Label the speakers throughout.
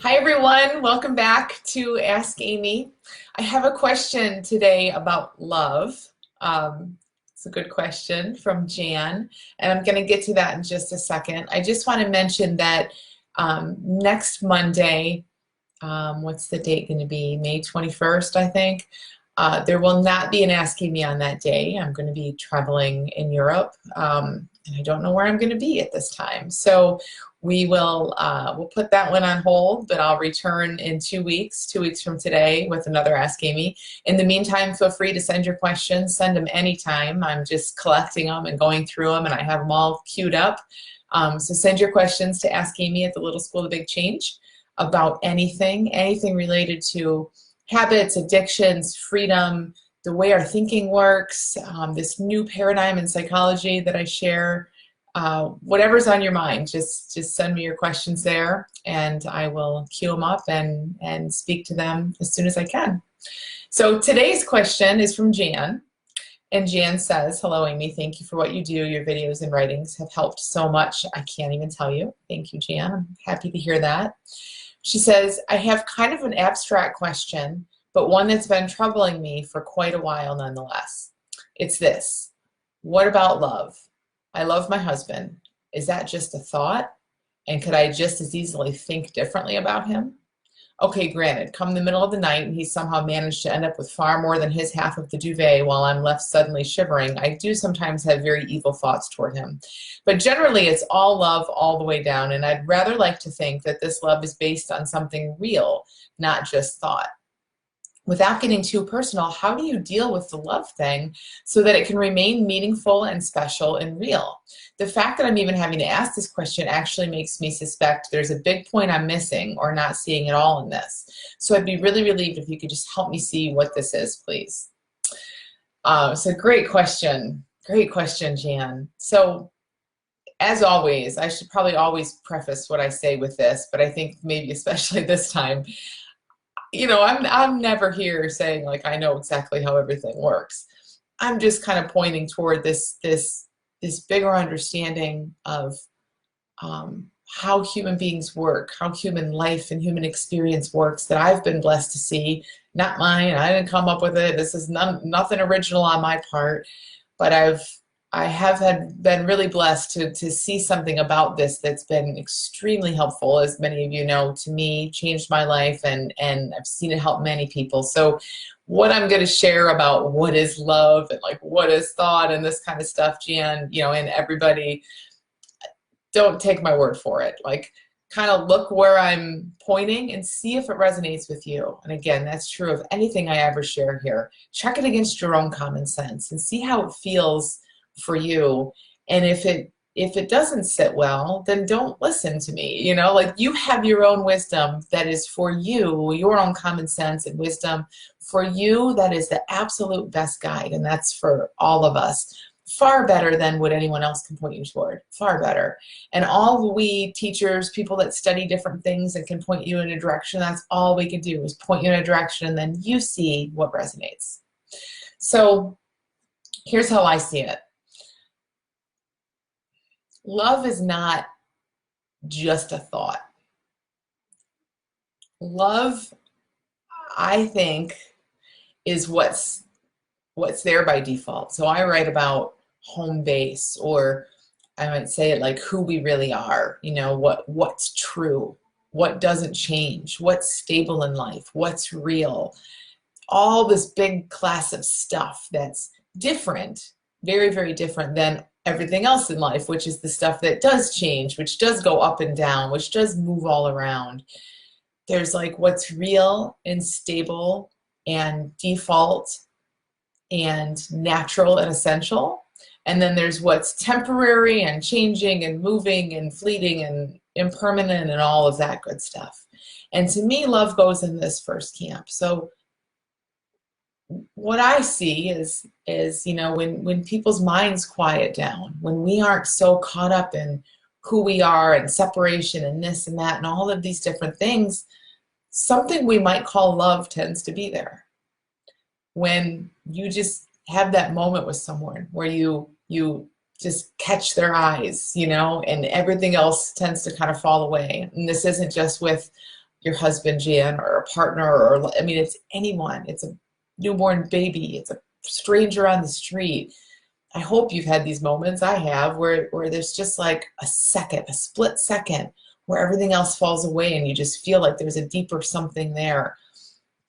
Speaker 1: Hi everyone, welcome back to Ask Amy. I have a question today about love. It's a good question from Jan, and I'm going to get to that in just a second. I just want to mention that next Monday, what's the date going to be? May 21st, I think. There will not be an Ask Amy on that day. I'm going to be traveling in Europe, and I don't know where I'm going to be at this time. So we will we'll put that one on hold, but I'll return in 2 weeks, 2 weeks from today, with another Ask Amy. In the meantime, feel free to send your questions. Send them anytime. I'm just collecting them and going through them, and I have them all queued up. So send your questions to Ask Amy at the Little School of Big Change about anything related to habits, addictions, freedom, the way our thinking works, this new paradigm in psychology that I share. Whatever's on your mind, just send me your questions there, and I will queue them up and speak to them as soon as I can. So today's question is from Jan, and Jan says, "Hello, Amy. Thank you for what you do. Your videos and writings have helped so much. I can't even tell you." Thank you, Jan. I'm happy to hear that. She says, "I have kind of an abstract question, but one that's been troubling me for quite a while nonetheless. It's this: what about love? I love my husband. Is that just a thought? And could I just as easily think differently about him? Okay, granted, come the middle of the night and he somehow managed to end up with far more than his half of the duvet while I'm left suddenly shivering, I do sometimes have very evil thoughts toward him. But generally it's all love all the way down, and I'd rather like to think that this love is based on something real, not just thought. Without getting too personal, how do you deal with the love thing so that it can remain meaningful and special and real? The fact that I'm even having to ask this question actually makes me suspect there's a big point I'm missing or not seeing at all in this. So I'd be really relieved if you could just help me see what this is, please." So great question. Great question, Jan. So as always, I should probably always preface what I say with this, but I think maybe especially this time, you know, I'm never here saying like I know exactly how everything works. I'm just kind of pointing toward this bigger understanding of how human beings work, how human life and human experience works that I've been blessed to see. Not mine. I didn't come up with it. This is nothing original on my part, but I have been really blessed to see something about this that's been extremely helpful, as many of you know, to me, changed my life, and I've seen it help many people. So what I'm going to share about what is love and like what is thought and this kind of stuff, Jan, you know, and everybody, don't take my word for it. Like, kind of look where I'm pointing and see if it resonates with you. And again, that's true of anything I ever share here. Check it against your own common sense and see how it feels for you. And if it doesn't sit well, then don't listen to me. You know, like, you have your own wisdom that is for you, your own common sense and wisdom for you, that is the absolute best guide, and that's for all of us. Far better than what anyone else can point you toward. Far better. And all we teachers, people that study different things and can point you in a direction, that's all we can do is point you in a direction, and then you see what resonates. So here's how I see it. Love is not just a thought. Love, I think, is what's there by default. So I write about home base, or I might say it like who we really are, you know, what's true, what doesn't change, what's stable in life, what's real, all this big class of stuff that's different, very, very different than everything else in life, which is the stuff that does change, which does go up and down, which does move all around. There's like what's real and stable and default and natural and essential. And then there's what's temporary and changing and moving and fleeting and impermanent and all of that good stuff. And to me, love goes in this first camp. So what I see is you know, when people's minds quiet down, when we aren't so caught up in who we are and separation and this and that and all of these different things, something we might call love tends to be there. When you just have that moment with someone where you just catch their eyes, you know, and everything else tends to kind of fall away. And this isn't just with your husband, Jan, or a partner, or I mean, it's anyone. It's a newborn baby. It's a stranger on the street. I hope you've had these moments. I have, where there's just like a second, a split second, where everything else falls away and you just feel like there's a deeper something there.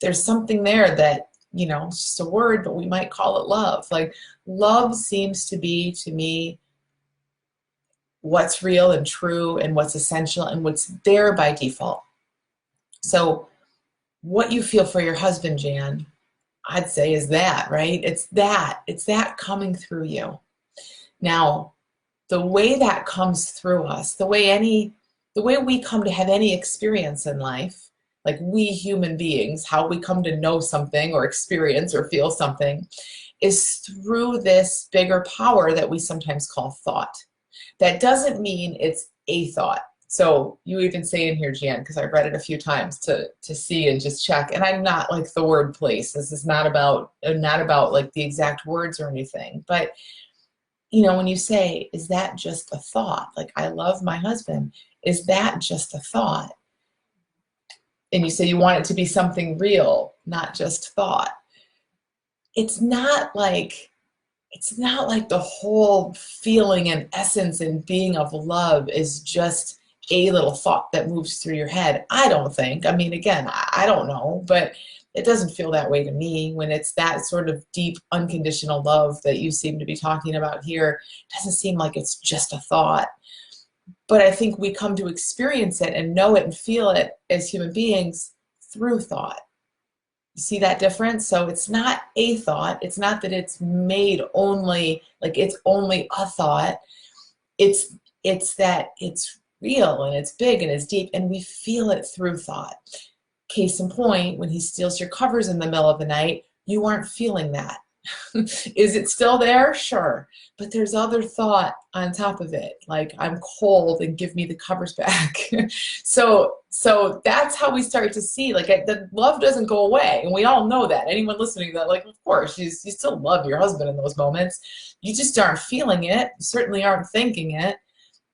Speaker 1: There's something there that, you know, it's just a word, but we might call it love. Like, love seems to be, to me, what's real and true and what's essential and what's there by default. So what you feel for your husband, Jan, I'd say is that, right? It's that coming through you. Now, the way that comes through us, the way we come to have any experience in life, like we human beings, how we come to know something or experience or feel something, is through this bigger power that we sometimes call thought. That doesn't mean it's a thought. So you even say in here, Jan, because I read it a few times to see and just check. And I'm not like the word place. This is not about like the exact words or anything. But you know, when you say, is that just a thought? Like, I love my husband. Is that just a thought? And you say you want it to be something real, not just thought. It's not like the whole feeling and essence and being of love is just a little thought that moves through your head. I don't think. I mean, again, I don't know, but it doesn't feel that way to me when it's that sort of deep, unconditional love that you seem to be talking about here. It doesn't seem like it's just a thought. But I think we come to experience it and know it and feel it as human beings through thought. You see that difference? So it's not a thought. It's not that it's made only, like it's only a thought. It's that it's real and it's big and it's deep and we feel it through thought. Case in point, when he steals your covers in the middle of the night, you aren't feeling that. Is it still there? Sure. But there's other thought on top of it, like I'm cold and give me the covers back. So that's how we start to see, like, the love doesn't go away. And we all know that. Anyone listening to that, like, of course, you still love your husband in those moments. You just aren't feeling it. You certainly aren't thinking it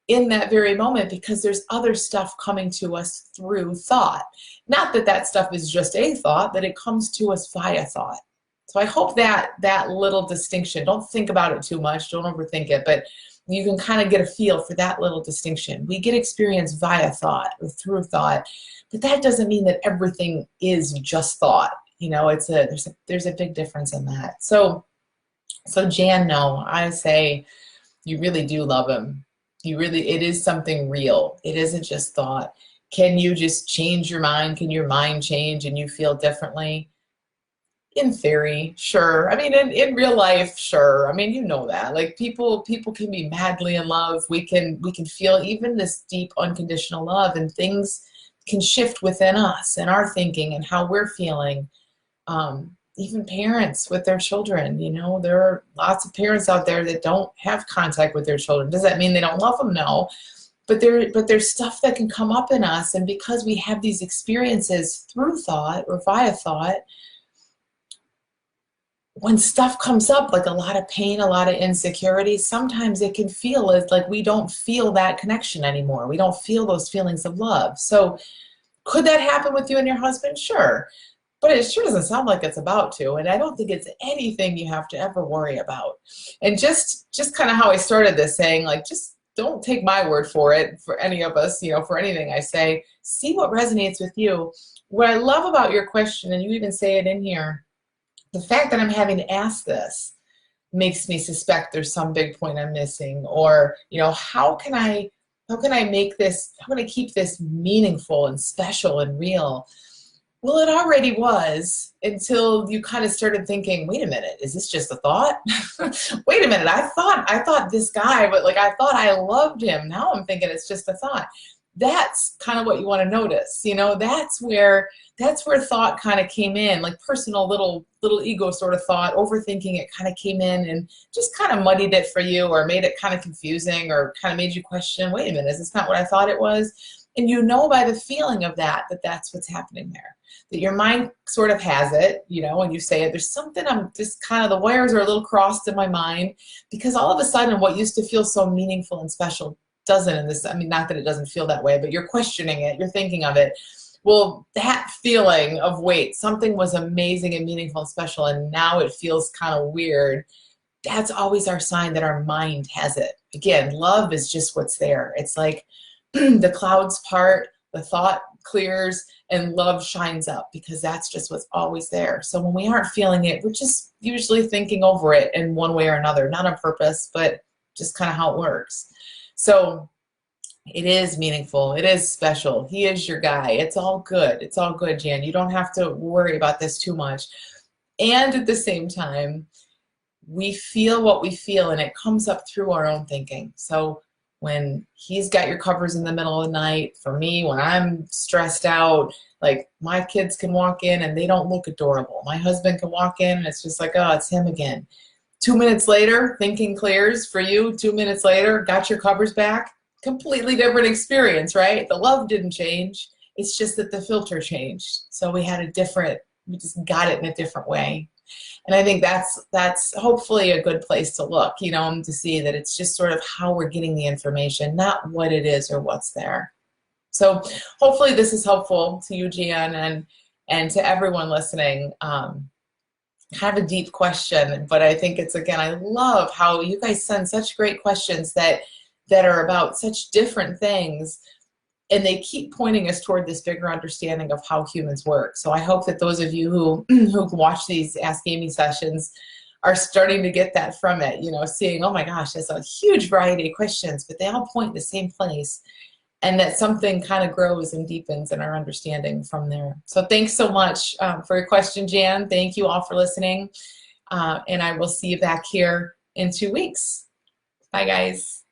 Speaker 1: in that very moment because there's other stuff coming to us through thought. Not that that stuff is just a thought, but it comes to us via thought. So I hope that little distinction, don't think about it too much, don't overthink it, but you can kind of get a feel for that little distinction. We get experience via thought or through thought, but that doesn't mean that everything is just thought. You know, there's a big difference in that. So Jan, no, I say you really do love him. It is something real. It isn't just thought. Can you just change your mind? Can your mind change and you feel differently? In theory, sure. I mean, in real life, sure. I mean, you know that. Like people can be madly in love. We can feel even this deep, unconditional love, and things can shift within us and our thinking and how we're feeling. Even parents with their children, you know, there are lots of parents out there that don't have contact with their children. Does that mean they don't love them? No. But there's stuff that can come up in us, and because we have these experiences through thought or via thought, when stuff comes up, like a lot of pain, a lot of insecurity, sometimes it can feel as like we don't feel that connection anymore. We don't feel those feelings of love. So could that happen with you and your husband? Sure. But it sure doesn't sound like it's about to, and I don't think it's anything you have to ever worry about. And just kind of how I started this, saying, like, just don't take my word for it, for any of us, you know, for anything I say. See what resonates with you. What I love about your question, and you even say it in here, the fact that I'm having to ask this makes me suspect there's some big point I'm missing, or, you know, how can I make this, how can I keep this meaningful and special and real? Well, it already was, until you kind of started thinking, wait a minute, is this just a thought? Wait a minute, I thought this guy, but like I thought I loved him. Now I'm thinking it's just a thought. That's kind of what you want to notice. You know, that's where thought kind of came in, like personal little ego sort of thought, overthinking it kind of came in and just kind of muddied it for you, or made it kind of confusing, or kind of made you question, wait a minute, is this not what I thought it was? And you know by the feeling of that that's what's happening there. That your mind sort of has it, you know, when you say it, there's something, I'm just kind of, the wires are a little crossed in my mind, because all of a sudden what used to feel so meaningful and special doesn't, in this, I mean, not that it doesn't feel that way, but you're questioning it, you're thinking of it. Well, that feeling of, wait, something was amazing and meaningful and special, and now it feels kind of weird, that's always our sign that our mind has it. Again, love is just what's there. It's like the clouds part, the thought clears, and love shines up, because that's just what's always there. So when we aren't feeling it, we're just usually thinking over it in one way or another, not on purpose, but just kind of how it works. So it is meaningful. It is special. He is your guy. It's all good. It's all good, Jan. You don't have to worry about this too much. And at the same time, we feel what we feel, and it comes up through our own thinking. So when he's got your covers in the middle of the night, for me, when I'm stressed out, like my kids can walk in and they don't look adorable. My husband can walk in and it's just like, oh, it's him again. 2 minutes later, thinking clears for you. 2 minutes later, got your covers back. Completely different experience, right? The love didn't change. It's just that the filter changed. So we just got it in a different way. And I think that's hopefully a good place to look, you know, to see that it's just sort of how we're getting the information, not what it is or what's there. So hopefully this is helpful to you, Jan, and to everyone listening. Kind of a deep question, but I think it's, again, I love how you guys send such great questions that are about such different things, and they keep pointing us toward this bigger understanding of how humans work. So I hope that those of you who watch these Ask Amy sessions are starting to get that from it, you know, seeing, oh my gosh, there's a huge variety of questions, but they all point in the same place, and that something kind of grows and deepens in our understanding from there. So thanks so much for your question, Jan. Thank you all for listening, and I will see you back here in 2 weeks. Bye, guys.